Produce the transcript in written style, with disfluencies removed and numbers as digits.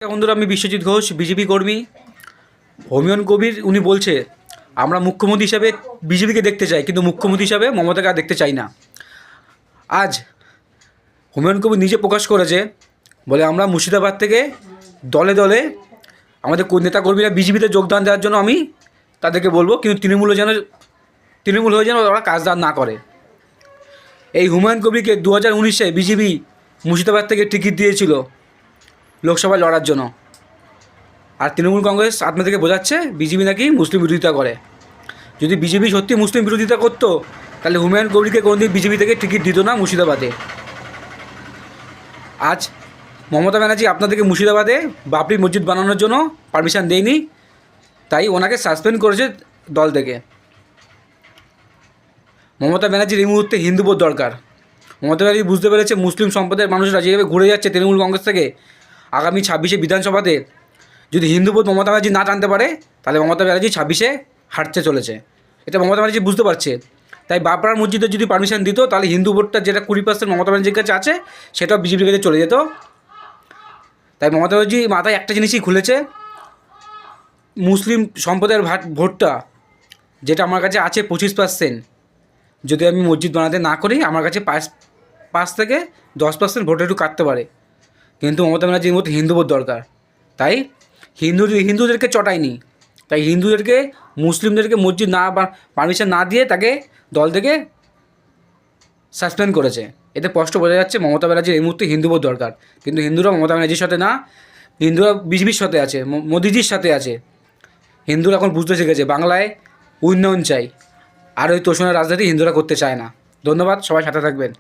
বন্ধুরা, আমি বিশ্বজিৎ ঘোষ, বিজেপি কর্মী। হুমায়ুন কবির উনি বলছে আমরা মুখ্যমন্ত্রী হিসাবে বিজেপিকে দেখতে চাই, কিন্তু মুখ্যমন্ত্রী হিসাবে মমতাকে আর দেখতে চাই না। আজ হুমায়ুন কবির নিজে প্রকাশ করেছে, বলে আমরা মুর্শিদাবাদ থেকে দলে দলে আমাদের নেতাকর্মীরা বিজেপিতে যোগদান দেওয়ার জন্য আমি তাদেরকে বলবো, কিন্তু তৃণমূল হয়ে যেন ওরা কাজদার না করে। এই হুমায়ুন কবিরকে 2019-এ বিজেপি মুর্শিদাবাদ থেকে টিকিট দিয়েছিল লোকসভায় লড়ার জন্য, আর তৃণমূল কংগ্রেস আপনার থেকে বোঝাচ্ছে বিজেপি নাকি মুসলিম বিরোধিতা করে। যদি বিজেপি সত্যি মুসলিম বিরোধিতা করতো তাহলে হুমায়ুন কবিরকে কোনোদিন বিজেপি থেকে টিকিট দিত না মুর্শিদাবাদে। আজ মমতা ব্যানার্জি আপনাদেরকে মুর্শিদাবাদে বাবরি মসজিদ বানানোর জন্য পারমিশন দেয়নি, তাই ওনাকে সাসপেন্ড করেছে দল থেকে। মমতা ব্যানার্জির এই মুহূর্তে হিন্দু ভোট দরকার। মমতা ব্যানার্জি বুঝতে পেরেছে মুসলিম সম্প্রদায়ের মানুষরা যেভাবে ঘুরে যাচ্ছে তৃণমূল কংগ্রেস থেকে, আগামী 26-এ বিধানসভাতে যদি হিন্দু ভোট মমতা ব্যানার্জি না টানতে পারে তাহলে মমতা ব্যানার্জি 26-এ হারতে চলেছে। এটা মমতা ব্যানার্জি বুঝতে পারছে। তাই বাবরার মসজিদে যদি পারমিশন দিত তাহলে হিন্দু ভোটটা যেটা 20% মমতা ব্যানার্জির কাছে আছে সেটাও বিজেপির কাছে চলে যেত। তাই মমতা ব্যানার্জি মাথায় একটা জিনিসই খুলেছে, মুসলিম সম্প্রদায়ের ভোটটা যেটা আমার কাছে আছে 25%, যদি আমি মসজিদ বানাতে না করি আমার কাছে 5 থেকে 10% ভোট একটু কাটতে পারে। কিন্তু মমতা ব্যানার্জির মধ্যে হিন্দু ভোট দরকার, তাই হিন্দুদেরকে চটায়নি, তাই হিন্দুদেরকে মুসলিমদেরকে মসজিদ না বা পারমিশন না দিয়ে তাকে দল থেকে সাসপেন্ড করেছে। এতে স্পষ্ট বোঝা যাচ্ছে মমতা ব্যানার্জির এই মুহূর্তে হিন্দু ভোট দরকার, কিন্তু হিন্দুরা মমতা ব্যানার্জির সাথে না, হিন্দুরা বিজেপির সাথে আছে, মোদিজির সাথে আছে। হিন্দুরা এখন বুঝতে শিখেছে বাংলায় উন্নয়ন চাই, আর ওই তোষণের রাজনীতি হিন্দুরা করতে চায় না। ধন্যবাদ, সবাই সাথে থাকবেন।